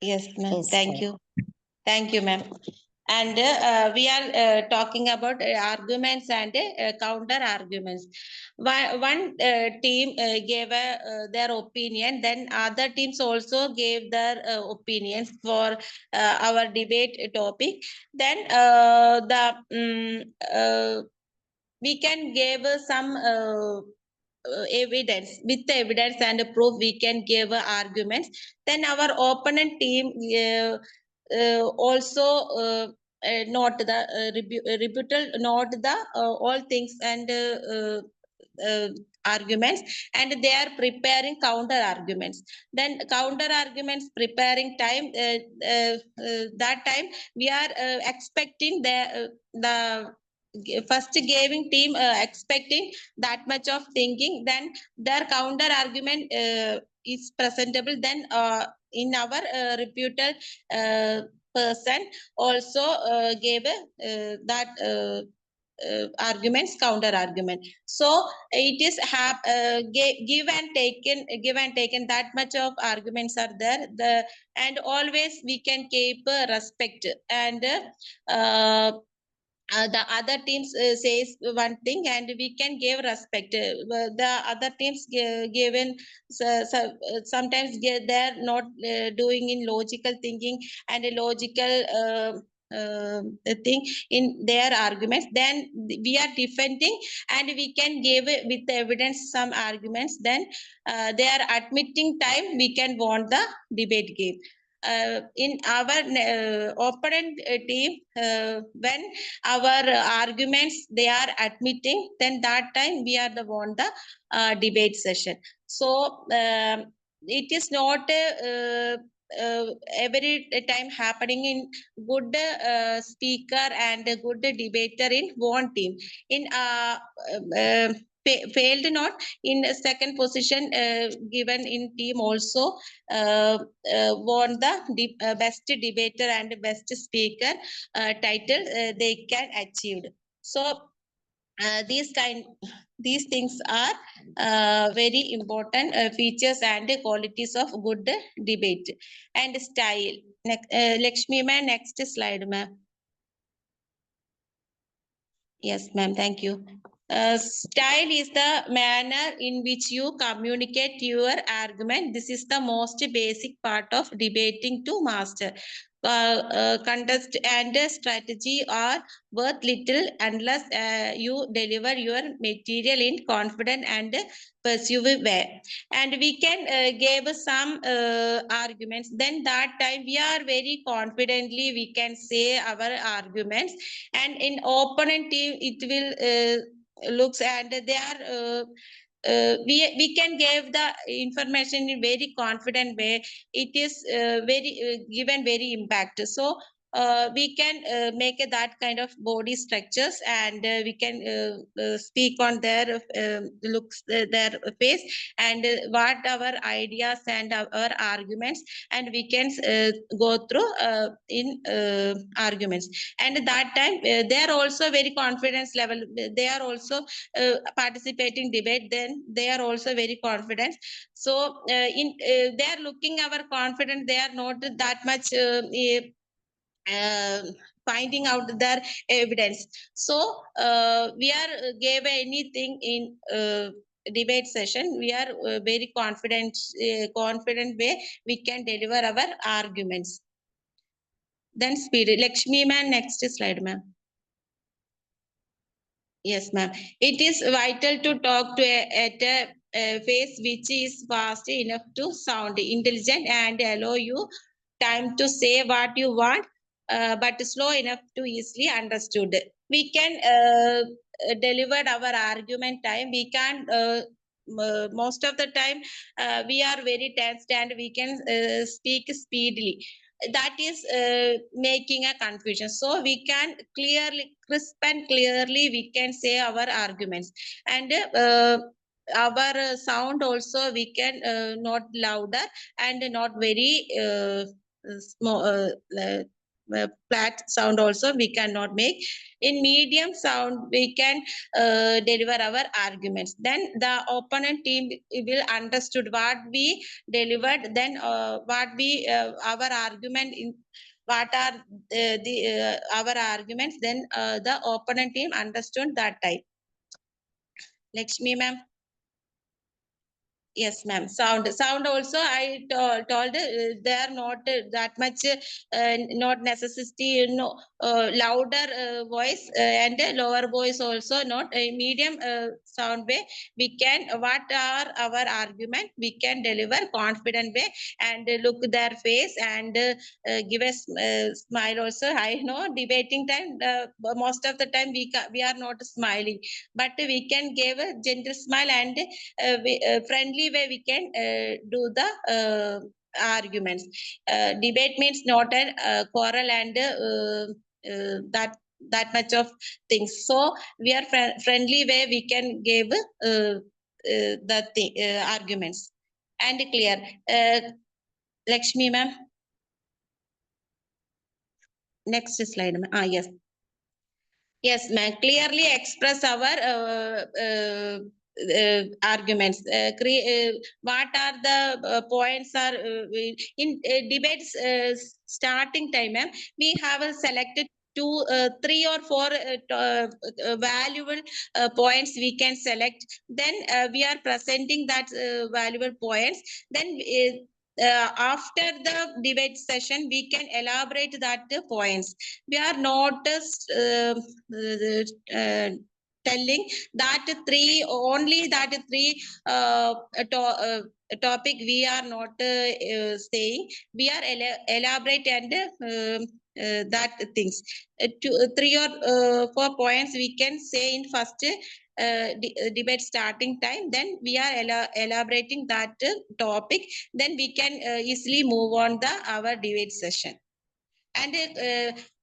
Yes, ma'am. Yes, Thank you. Thank you, ma'am. And we are talking about arguments and counter arguments. One team gave their opinion, then other teams also gave their opinions for our debate topic. Then we can give some evidence. With the evidence and proof we can give arguments. Then our opponent team also note the rebuttal, note the all things and arguments, and they are preparing counter arguments. Then counter arguments preparing time, that time we are expecting the first giving team expecting that much of thinking, then their counter argument is presentable. Then in our reputed person also gave that arguments, counter argument. So it is give and taken, that much of arguments are there. And always we can keep respect, and the other teams says one thing and we can give respect. The other teams given sometimes they're not doing in logical thinking and a logical thing in their arguments. Then we are defending and we can give with evidence some arguments. Then they are admitting time, we can want the debate game. In our opponent team, when our arguments they are admitting, then that time we are the won the debate session. So it is not every time happening in good speaker and a good debater in one team. In failed not in second position given in team also won the best debater and best speaker title they can achieve. So these things are very important features and qualities of good debate. And style. Lakshmi ma'am, next slide ma'am. Yes, ma'am. Thank you. Style is the manner in which you communicate your argument. This is the most basic part of debating to master. Contest and strategy are worth little unless you deliver your material in confident and persuasive way. And we can give some arguments. Then that time we are very confidently we can say our arguments, and in opponent team it will looks and they are we can give the information in very confident way. It is very given very impact. So we can make that kind of body structures, and we can speak on their looks, their face, and what our ideas and our arguments, and we can go through in arguments. And that time they are also very confidence level, they are also participating debate, then they are also very confident. So they are looking our confidence, they are not that much uh, finding out their evidence. So we are gave anything in debate session, we are very confident way we can deliver our arguments. Then speed. Lakshmi ma'am, next slide ma'am. Yes, ma'am. It is vital to talk to at a pace which is fast enough to sound intelligent and allow you time to say what you want, but slow enough to easily understood. We can deliver our argument time. We can most of the time we are very tensed and we can speak speedily. That is making a confusion. So we can clearly, crisp and clearly we can say our arguments. And our sound also we can not louder and not very small, flat sound also we cannot make. In medium sound we can deliver our arguments. Then the opponent team will understood what we delivered, then what we our argument in what are the our arguments, then the opponent team understood that type. Lakshmi ma'am. Yes, ma'am. Sound also I told they are not that much, not necessity, louder voice and a lower voice also not a medium sound way. We can what are our argument? We can deliver confident way and look their face and give a smile also. I know debating time most of the time we are not smiling, but we can give a gentle smile and friendly way we can do the arguments. Debate means not a quarrel and that much of things. So we are friendly way we can give arguments and clear. Lakshmi ma'am. Next slide. Yes. Yes, ma'am. Clearly express our arguments. What are the points are in debates starting time, ma'am? We have selected two, three or four valuable points we can select. Then we are presenting that valuable points. Then after the debate session, we can elaborate that points. We are not telling that only that three topic we are not saying. We are elaborate and that things. Three or four points we can say in first debate starting time. Then we are elaborating that topic. Then we can easily move on the our debate session. And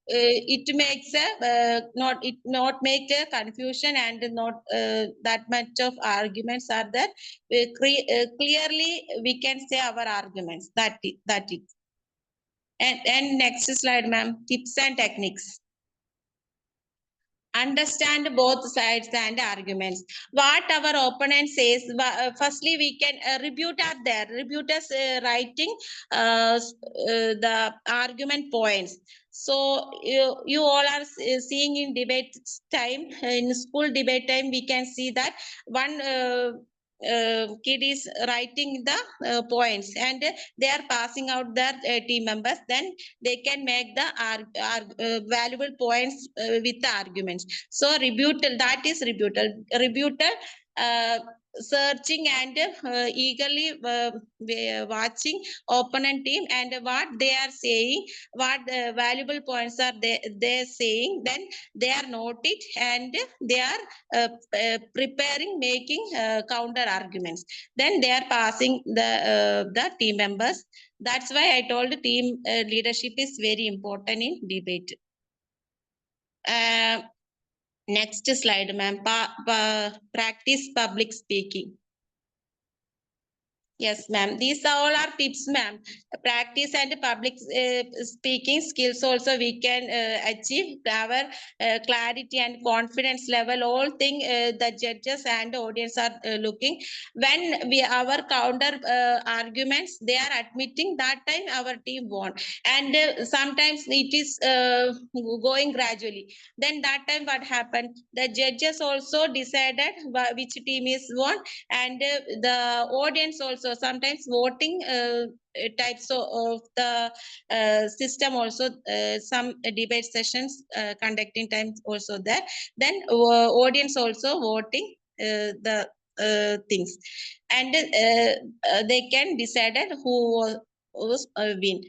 it makes a not make a confusion and not that much of arguments are there. Clearly we can say our arguments. That it. And next slide, ma'am. Tips and techniques. Understand both sides and arguments. What our opponent says, firstly we can rebut are there. Rebuters writing the argument points. So you all are seeing in debate time, in school debate time, we can see that one kid is writing the points and they are passing out their team members. Then they can make the valuable points with the arguments. So rebuttal, that is rebuttal. Rebuttal, searching and eagerly watching opponent team and what they are saying, what valuable points are they saying. Then they are noted and they are preparing, making counter arguments. Then they are passing the team members. That's why I told team leadership is very important in debate. Next slide, ma'am. Practice public speaking. Yes, ma'am. These are all our tips, ma'am. Practice and public speaking skills also we can achieve our clarity and confidence level. All thing the judges and audience are looking. When we our counter arguments, they are admitting that time our team won. And sometimes it is going gradually. Then that time what happened? The judges also decided which team is won, and the audience also sometimes voting types of the system also, some debate sessions conducting times also there. Then audience also voting the things, and they can decide who was win.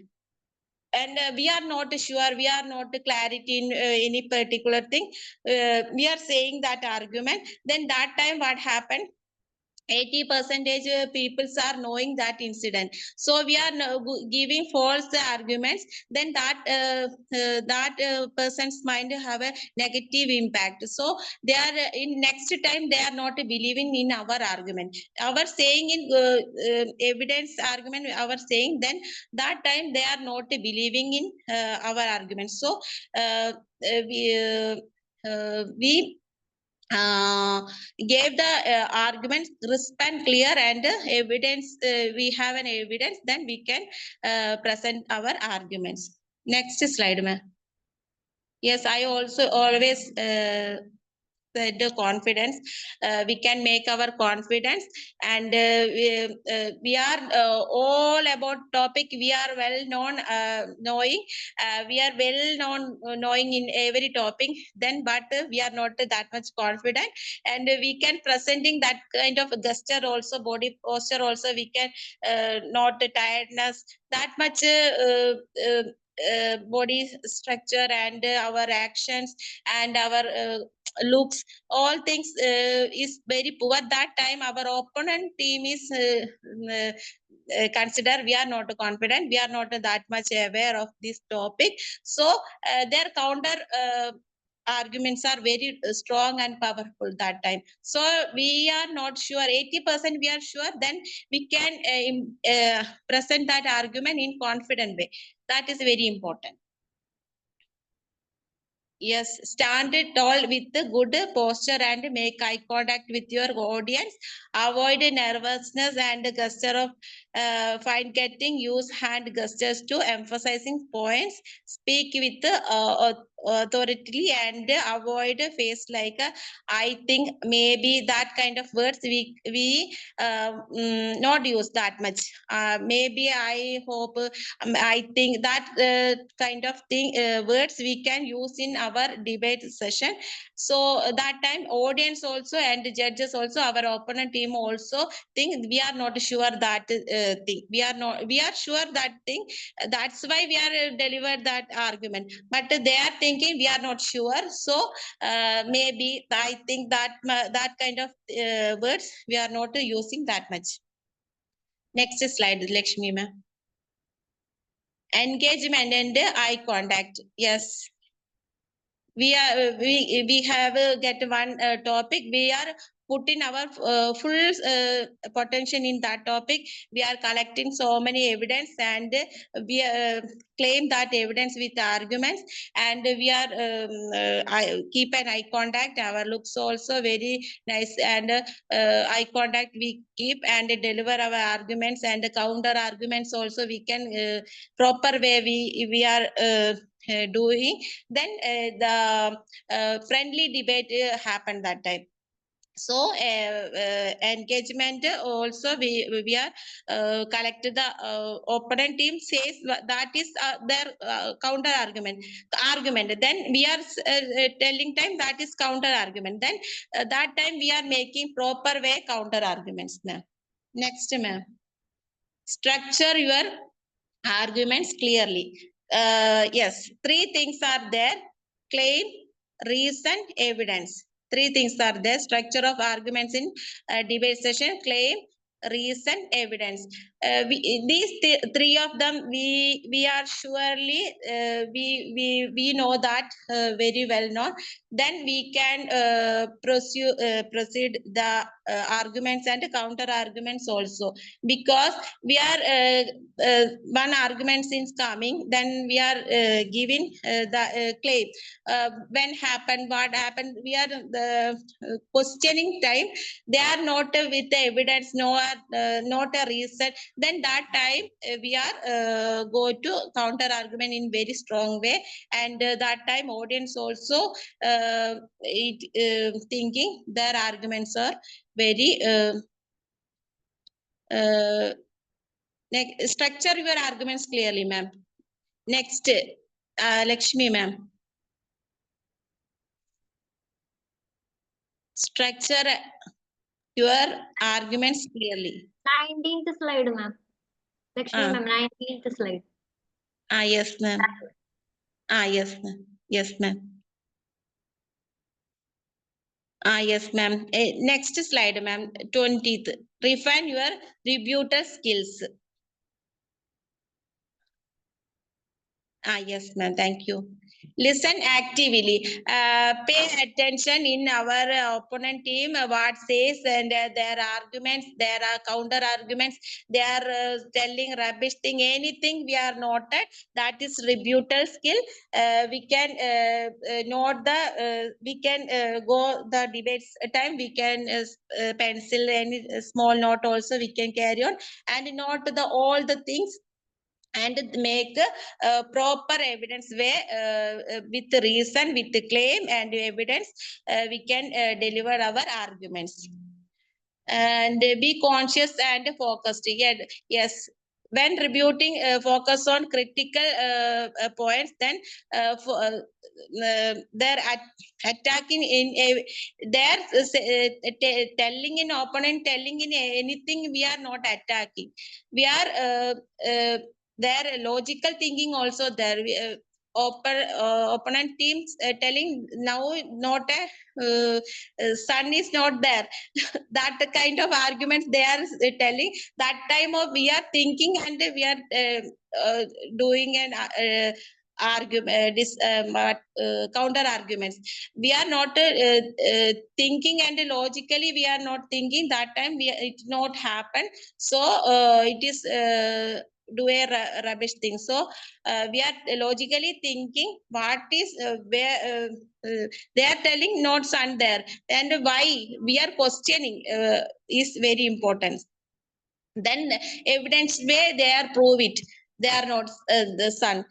And we are not sure, we are not clarity in any particular thing. We are saying that argument. Then that time what happened? 80% people are knowing that incident. So we are giving false arguments, then that person's mind have a negative impact. So they are in next time they are not believing in our argument. Our saying in evidence argument, our saying, then that time they are not believing in our argument. So we gave the arguments crisp and clear, and evidence, we have an evidence, then we can present our arguments. Next slide, ma'am. Yes, I also always the confidence. We can make our confidence, and we are all about topic. We are well known, knowing. We are well known knowing in every topic. Then, but we are not that much confident, and we can presenting that kind of gesture also, body posture also. We can not tiredness that much. Body structure and our actions and our looks, all things is very poor. That time our opponent team is consider we are not confident, we are not that much aware of this topic. So their counter arguments are very strong and powerful that time. So we are not sure, 80% we are sure, then we can present that argument in confident way. That is very important. Yes, stand tall with the good posture and make eye contact with your audience. Avoid nervousness and gesture of fine getting. Use hand gestures to emphasizing points. Speak with authority and avoid face like I think, maybe, that kind of words we not use that much. Maybe, I hope, I think that kind of thing words we can use in our debate session. So that time audience also and judges also, our opponent team also think we are not sure that thing. We are sure that thing. That's why we are delivered that argument. But they are thinking we are not sure. So maybe I think that that kind of words we are not using that much. Next slide, Lakshmi ma'am. Engagement and eye contact. Yes, we are we have get one topic. We are putting our full potential in that topic. We are collecting so many evidence, and we claim that evidence with arguments, and we are keep an eye contact. Our looks also very nice, and eye contact we keep and deliver our arguments, and counter arguments also we can proper way we are doing. Then the friendly debate happened that time. So engagement also we are collected the opponent team says that is their counter argument, then we are telling time that is counter argument, then that time we are making proper way counter arguments now. Next, ma'am. Structure your arguments clearly. Yes, three things are there: claim, reason, evidence. Three things are there: structure of arguments in debate session, claim, reason, evidence. These three of them we are surely we know that very well known. Then we can proceed the arguments and counter arguments also, because we are one argument since coming, then we are giving the claim when happened, what happened. We are the questioning time. They are not with the evidence, no, not a reason. Then that time we are go to counter argument in very strong way, and that time audience also thinking their arguments are very structure your arguments clearly, ma'am. Next, Lakshmi ma'am. Structure your arguments clearly. 19th slide, ma'am. Lakshmi ma'am, 19th slide. Yes, ma'am. Yes, ma'am. Yes, ma'am. Yes, ma'am. Next slide, ma'am. 20th. Refine your rebuttal skills. Yes, ma'am. Thank you. Listen actively. Pay attention in our opponent team what says and their arguments, there are counter arguments. They are telling rubbish thing. Anything we are noted. That is rebuttal skill. We can note the. We can go the debates time. We can pencil any small note also. We can carry on and note the all the things and make proper evidence way with reason, with claim and evidence, we can deliver our arguments. And be conscious and focused. Yes, when rebuting, focus on critical points, then they're attacking in a, they're telling in opponent, telling in anything, we are not attacking. We are their logical thinking also there. Opponent teams telling now not a sun is not there. That kind of arguments they are telling. That time of we are thinking and we are doing an argument, counter arguments. We are not thinking and logically we are not thinking. That time it not happen. So it is do a rubbish thing. So we are logically thinking what is where they are telling not sun there and why we are questioning is very important. Then evidence way they are prove it. They are not the sun.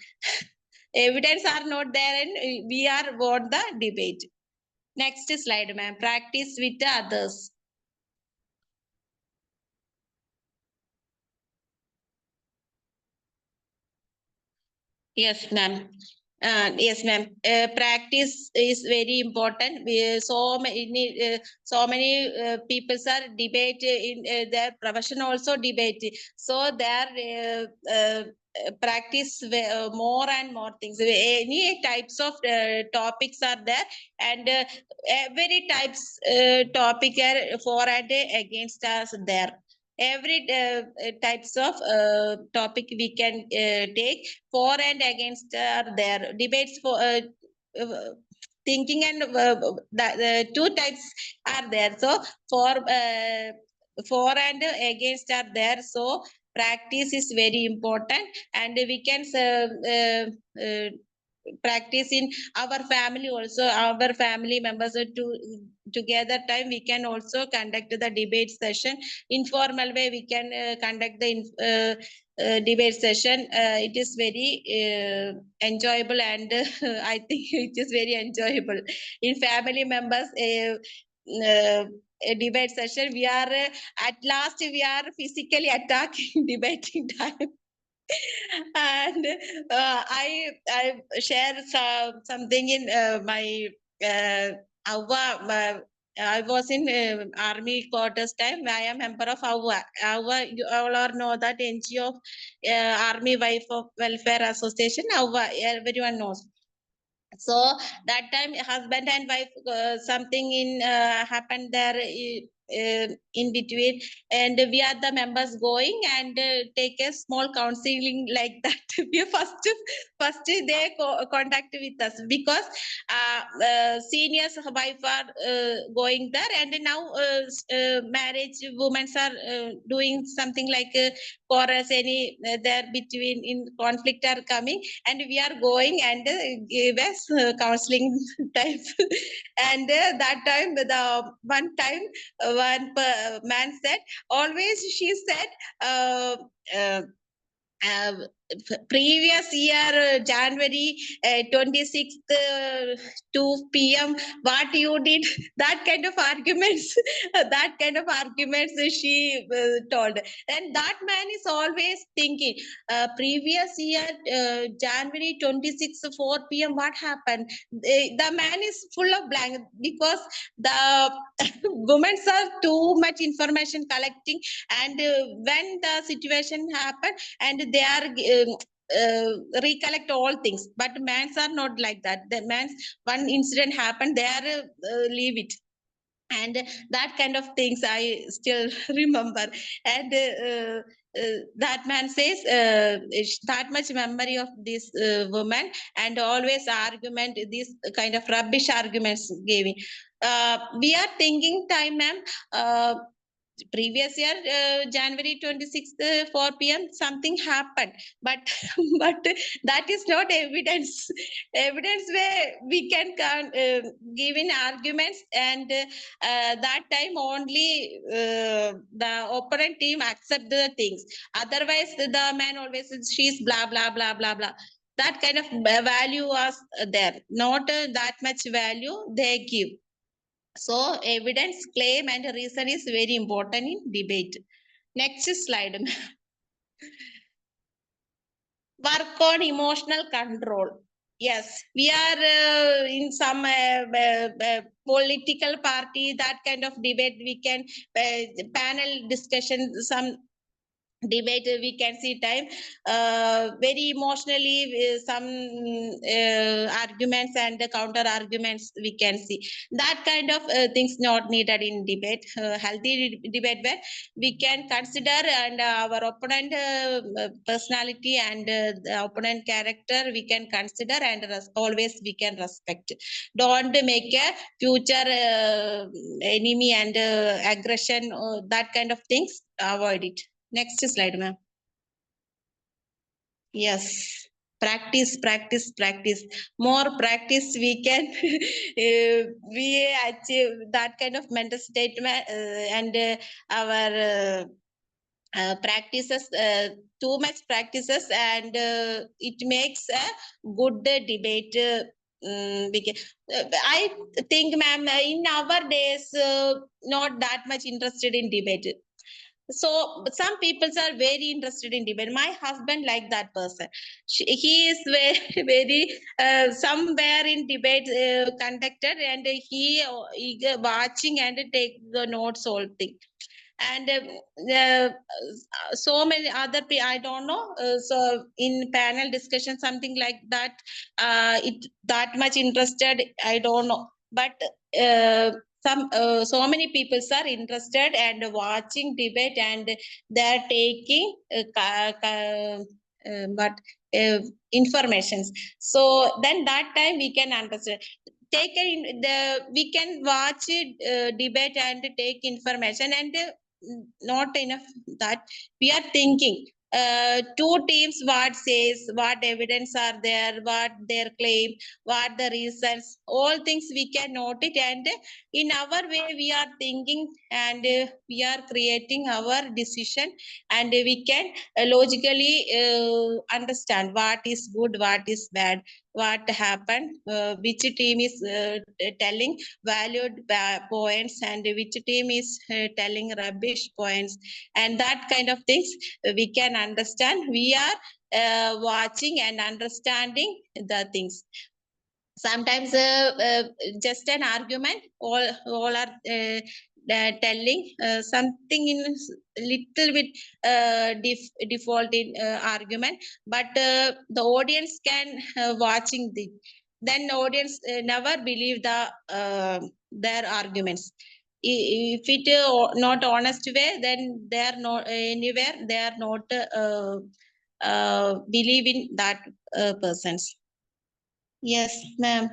Evidence are not there and we are won the debate. Next slide, ma'am. Practice with others. Yes, ma'am. Yes, ma'am. Practice is very important. So many people are debate in their profession also debate. So their practice more and more things. Any types of topics are there, and every types topic are for and against us there. Every types of topic we can take for and against are there. Debates for thinking and the two types are there. So for and against are there. So practice is very important, and we can practice in our family also. Our family members together time we can also conduct the debate session. Informal way we can conduct the debate session. It is very enjoyable and I think it is very enjoyable in family members. A debate session, we are at last we are physically attacking debating time. And I share something in my I was in army quarters time. I am member of AWA. AWA, you all are know that NGO of Army Wife of Welfare Association. AWA, everyone knows. So that time husband and wife something in happened there in between, and we are the members going and take a small counseling like that. We first they contact with us because seniors wife are going there, and now marriage women are doing something like chorus any there between in conflict are coming, and we are going and give us counseling type. And that time the one time one man said, always she said uh, uh, previous year January 26th 2 p.m. what you did, that kind of arguments. That kind of arguments she told. And that man is always thinking previous year January 26th 4 p.m. what happened. The man is full of blank because the women are too much information collecting, and when the situation happened and they are recollect all things, but mans are not like that. The mans, one incident happened, they are leave it. and that kind of things I still remember. And that man says that much memory of this woman, and always argument, this kind of rubbish arguments giving. We are thinking time, ma'am. Previous year, January 26th, 4 p.m. something happened, but but that is not evidence. Evidence where we can give in arguments, and that time only the opponent team accept the things. Otherwise, the man always says she's blah blah blah blah blah. That kind of value was there, not that much value they give. So evidence, claim, and reason is very important in debate. Next slide. Work on emotional control. Yes, we are in some political party, that kind of debate. We can panel discussion, some debate we can see time very emotionally, some arguments and counter arguments we can see. That kind of things not needed in debate. Healthy debate where we can consider and our opponent personality and the opponent character we can consider, and always we can respect. Don't make a future enemy and aggression, that kind of things, avoid it. Next slide, ma'am. Yes. Practice, practice, practice. More practice we can we achieve that kind of mental statement, and our practices, too much practices, and it makes a good debate. I think, ma'am, in our days, not that much interested in debate. So some people are very interested in debate. My husband like that person. He is very very somewhere in debate conducted, and he watching and take the notes all thing. And so many other people, I don't know, so in panel discussion something like that, it that much interested, I don't know, but some so many people are interested and watching debate, and they're taking but informations. So then that time we can understand, take we can watch debate and take information, and not enough that we are thinking two teams what says, what evidence are there, what their claim, what the reasons, all things we can note it, and in our way we are thinking, and we are creating our decision, and we can logically understand what is good, what is bad, what happened, which team is telling valued points, and which team is telling rubbish points, and that kind of things we can understand. We are watching and understanding the things. Sometimes just an argument, all are telling something in little bit default in argument, but the audience can watching the, then the audience never believe the their arguments. If it not honest way, then they are not anywhere, they are not believe in that persons. Yes, ma'am.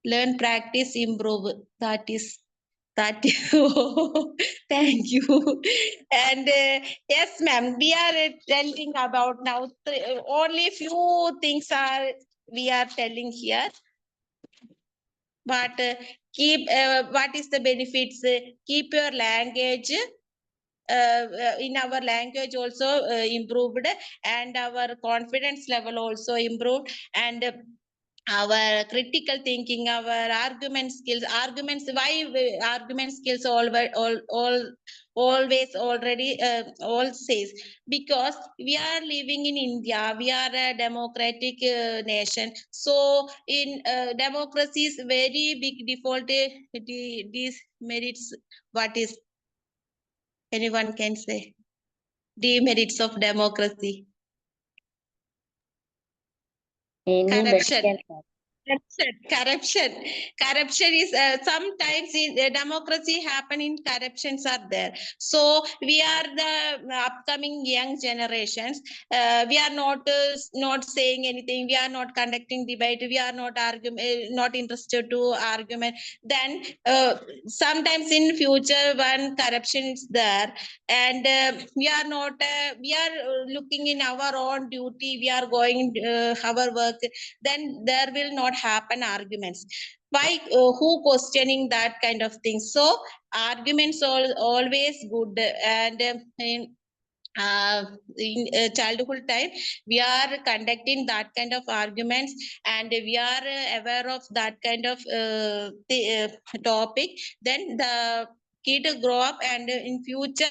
Learn, practice, improve. That is that. Thank you. And yes, ma'am, we are telling about now only few things are we are telling here. But keep what is the benefits? Keep your language. In our language also improved, and our confidence level also improved, and our critical thinking, our arguments, why argument skills always already all says, because we are living in India, we are a democratic nation. So in democracy is very big default, these merits, what is, anyone can say demerits of democracy? Any Corruption. medical Corruption is sometimes in democracy happen in corruptions are there. So we are the upcoming young generations. We are not saying anything. We are not conducting debate. We are not not interested to argument. Then sometimes in future when corruption is there, and we are not we are looking in our own duty. We are going our work, then there will not happen arguments. Why who questioning that kind of thing? So arguments always good. And in childhood time we are conducting that kind of arguments, and we are aware of that kind of topic. Then the kid grow up, and in future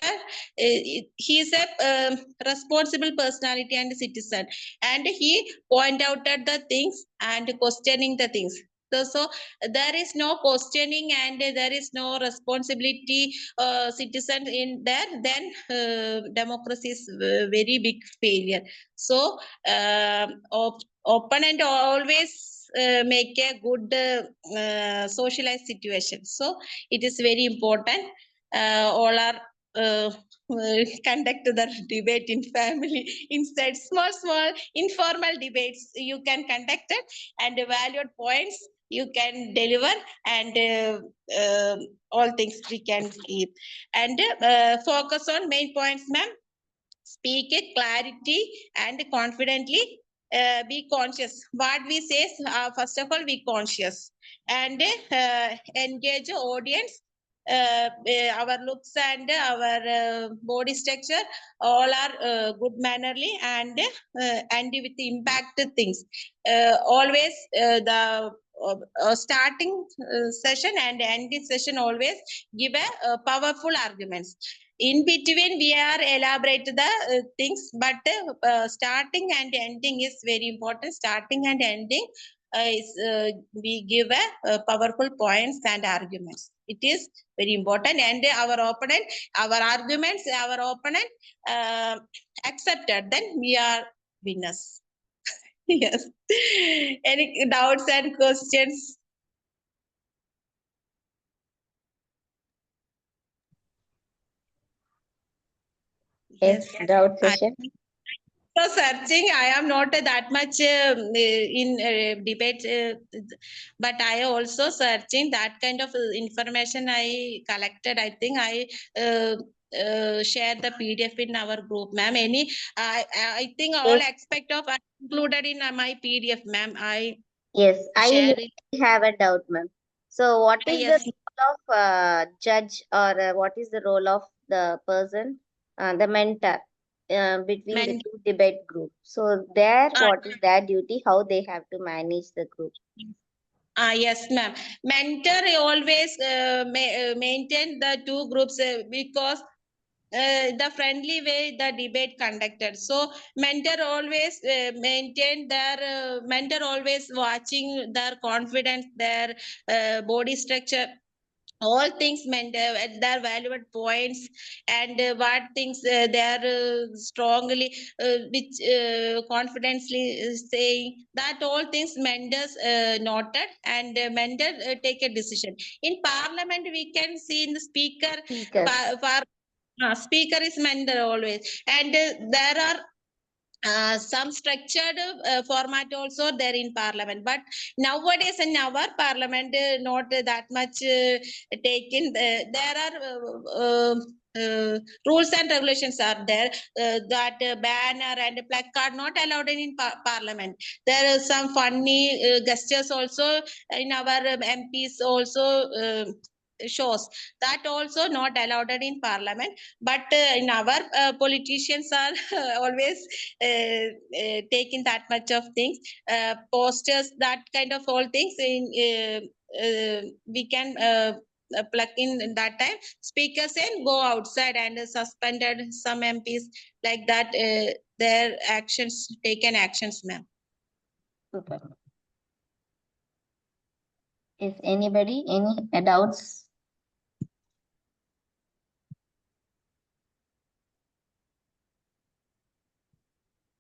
he is a responsible personality and citizen, and he point out at the things and questioning the things. So there is no questioning and there is no responsibility citizen in there, then democracy is very big failure. So opponent always make a good socialized situation. So it is very important. All are conduct the debate in family instead small informal debates you can conduct it, and evaluate points you can deliver, and all things we can keep, and focus on main points, ma'am. Speak it clarity and confidently. Be conscious what we say. First of all, be conscious, and engage audience. Our looks and our body structure all are good mannerly, and with impact things. Always the starting session and ending session always give a powerful arguments. In between we are elaborate the things, but starting and ending is very important. Starting and ending is we give a powerful points and arguments. It is very important, and our arguments, our opponent accepted, then we are winners. Yes. Any doubts and questions? Yes, doubt session. So searching, I am not that much in debate, but I also searching that kind of information I collected. I think I share the PDF in our group, ma'am. I think all aspect of are included in my PDF, ma'am. Yes, I share it. have a doubt, ma'am. So, what is Yes. the role of judge, or what is the role of the person, the mentor, between the two debate groups? So, there, what is their duty? How they have to manage the group? Yes, ma'am. Mentor always maintain the two groups because the friendly way the debate conducted. So mentor always maintain their mentor always watching their confidence, their body structure, all things meant at their valued points, and what things they are strongly which confidently saying that all things mentors noted, and mentor take a decision. In parliament we can see in the speaker Speaker. speaker is mentor always, and there are some structured format also there in parliament, but nowadays in our parliament not that much taken. There are rules and regulations are there, that banner and placard not allowed in parliament. There are some funny gestures also in our MPs also shows, that also not allowed in parliament. But in our politicians are always taking that much of things, posters, that kind of all things in we can plug in that time. Speakers and go outside, and suspended some MPs like that. Their actions, taken actions, ma'am. Super. Is anybody any doubts?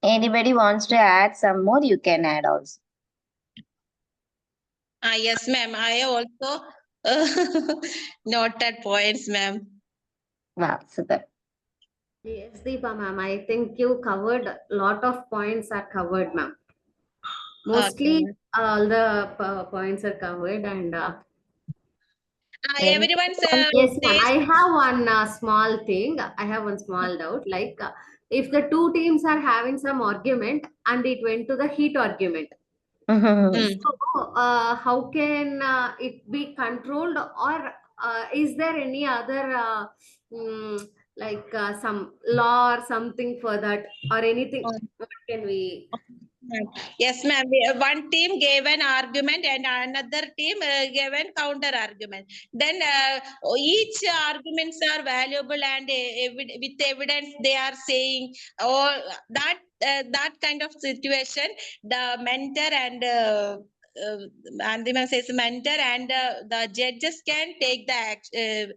Anybody wants to add some more? You can add also. Yes, ma'am. I also noted points, ma'am. Wow, super. Yes, Deepa ma'am, I think you covered a lot of points are covered, ma'am. Okay, Mostly ma'am. all the points are covered and Very Everyone's yes, ma'am. says, I have one small thing. I have one small doubt. Like, if the two teams are having some argument and it went to the heat argument, Mhm. mm, so how can it be controlled, or is there any other like some law or something for that, or anything? What can we? ma'am. Yes, ma'am. One team gave an argument and another team gave an counter argument. Then each arguments are valuable and with evidence they are saying or that kind of situation, the mentor and the says mentor and the judges can take the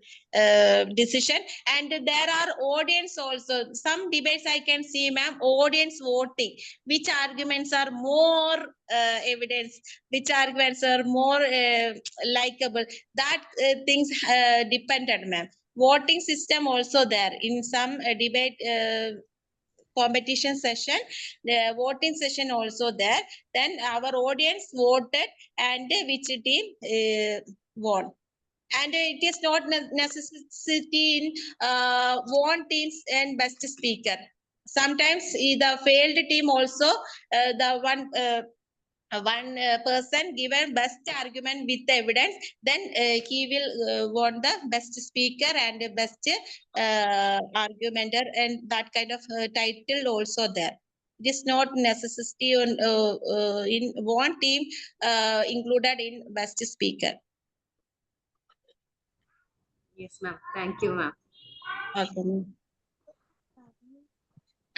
decision, and there are audience also. Some debates I can see, ma'am, audience voting which arguments are more evidence, which arguments are more likable, that things dependent, ma'am. Voting system also there in some debate competition session, the voting session also there. Then our audience voted and which team won, and it is not necessity in won teams and best speaker. Sometimes the failed team also, the one person given best argument with evidence, then he will want the best speaker and best argumenter, and that kind of title also there. It is not necessity in one team included in best speaker. Yes, ma'am. Thank you, ma'am. Okay, ma'am.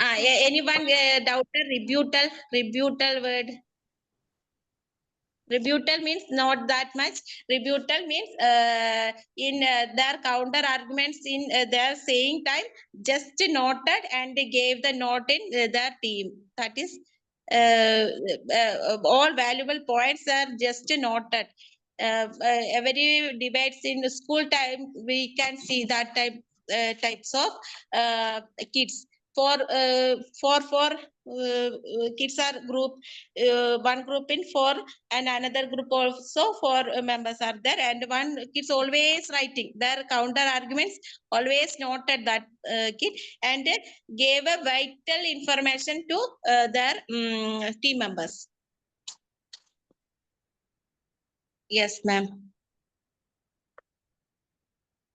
Anyone doubt a rebuttal word? Rebuttal means not that much. Rebuttal means in their counter arguments in their saying time, just noted and gave the note in their team. That is all valuable points are just noted. Every debates in school time, we can see that types of kids. For kids are group, one group in four and another group also four members are there, and one kid's always writing their counter arguments, always noted that kid, and gave a vital information to their team members. Yes, ma'am.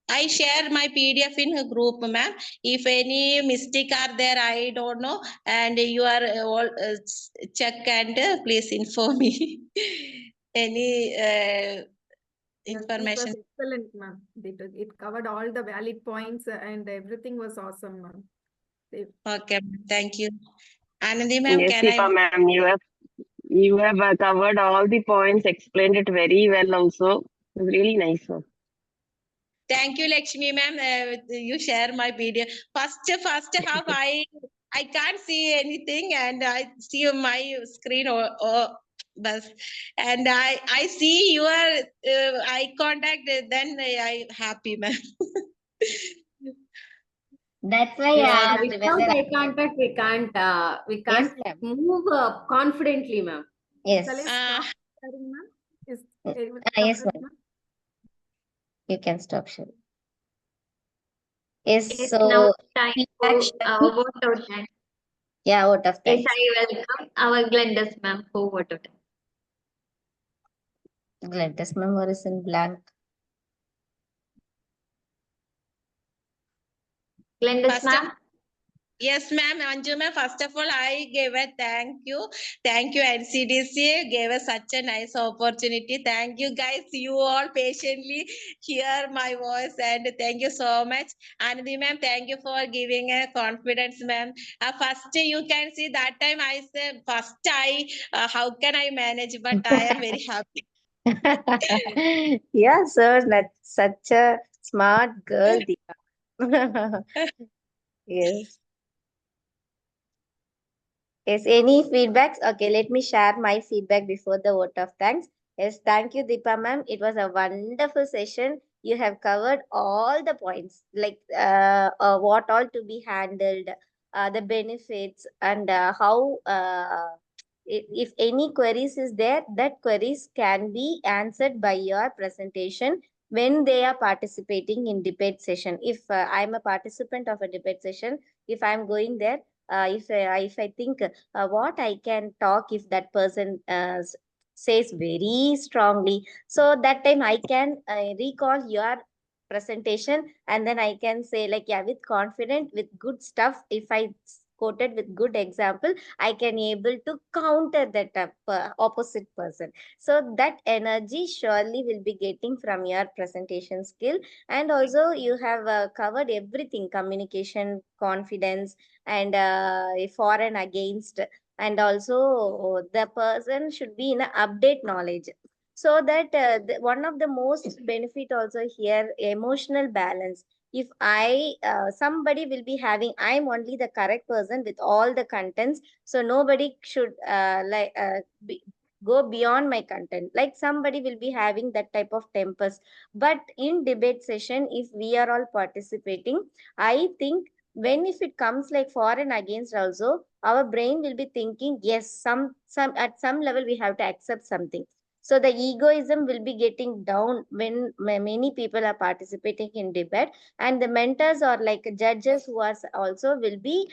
I share my PDF in a group, ma'am. If any mistake are there, I don't know, and you are all check and please inform me. Any information. It was excellent, ma'am. It covered all the valid points and everything was awesome, ma'am. Okay, ma'am. Thank you. Anandi, ma'am, Yes, can Deepa, I? ma'am, you have covered all the points, explained it very well also. It was really nice, ma'am. Thank you, Lakshmi, ma'am. You share my PDF. First half, I can't see anything, and I see my screen but and I see your eye contact. Then I happy, ma'am. That's why I Yeah, asked without whether. eye contact, we Yes, can't ma'am. move confidently, ma'am. Yes. Shall I Uh, stop sharing, ma'am? Is Mm, everyone yes, covered, ma'am. ma'am? You can stop sharing. Yes, It's now so time feedback for sharing. vote out time. Yeah, vote of Yes, thanks. I welcome our Glenda's ma'am for vote out. Gladys member is in blank. Glenda's First of ma'am. Yes, ma'am. Anju, ma'am, first of all, I gave a thank you. Thank you, NCDC. Gave us such a nice opportunity. Thank you, guys. You all patiently hear my voice, and thank you so much. Anandi, ma'am, thank you for giving a confidence, ma'am. First, you can see that time I said, how can I manage? But I am very happy. Yeah, sir, that's such a smart girl, Deepa. Yes. Yes, any feedbacks? Okay, let me share my feedback before the vote of thanks. Yes, thank you, Deepa ma'am. It was a wonderful session. You have covered all the points, like what all to be handled, the benefits, and how if any queries is there, that queries can be answered by your presentation when they are participating in debate session. If I'm a participant of a debate session, if I'm going there, if I think what I can talk if that person says very strongly, so that time I can recall your presentation, and then I can say like, yeah, with confident, with good stuff, if I quoted with good example, I can able to counter that opposite person. So that energy surely will be getting from your presentation skill. And also you have covered everything: communication, confidence, and for and against. And also the person should be in a update knowledge. So that one of the most benefit also here, emotional balance. If I somebody will be having, I'm only the correct person with all the contents, so nobody should go beyond my content. Like somebody will be having that type of tempers. But in debate session, if we are all participating, I think when if it comes like for and against also, our brain will be thinking, yes, some at some level we have to accept something. So the egoism will be getting down when many people are participating in debate. And the mentors or like judges who are also will be